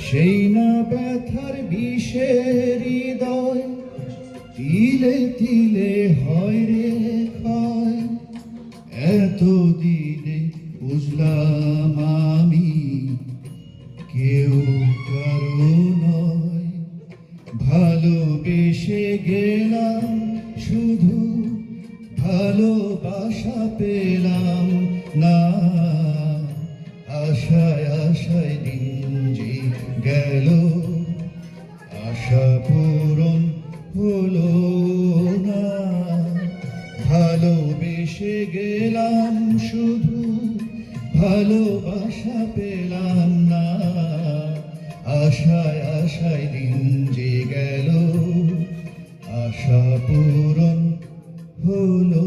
সেই না ব্যথার বিষের হৃদয় তিলে তিলে হয় রে ক্ষয়। এত দিনে বুঝলাম আমি কেউ কারো নয়। ভালোবেসে গেলাম শুধু, ভালোবাসা পেলাম না। আশায় আশায় দিন যে গেল, আশা পূরণ হলো না। ভালোবেসে গেলাম শুধু, ভালোবাসা পেলাম না। আশায় আশায় দিন যে গেল, আশা পূরণ হলো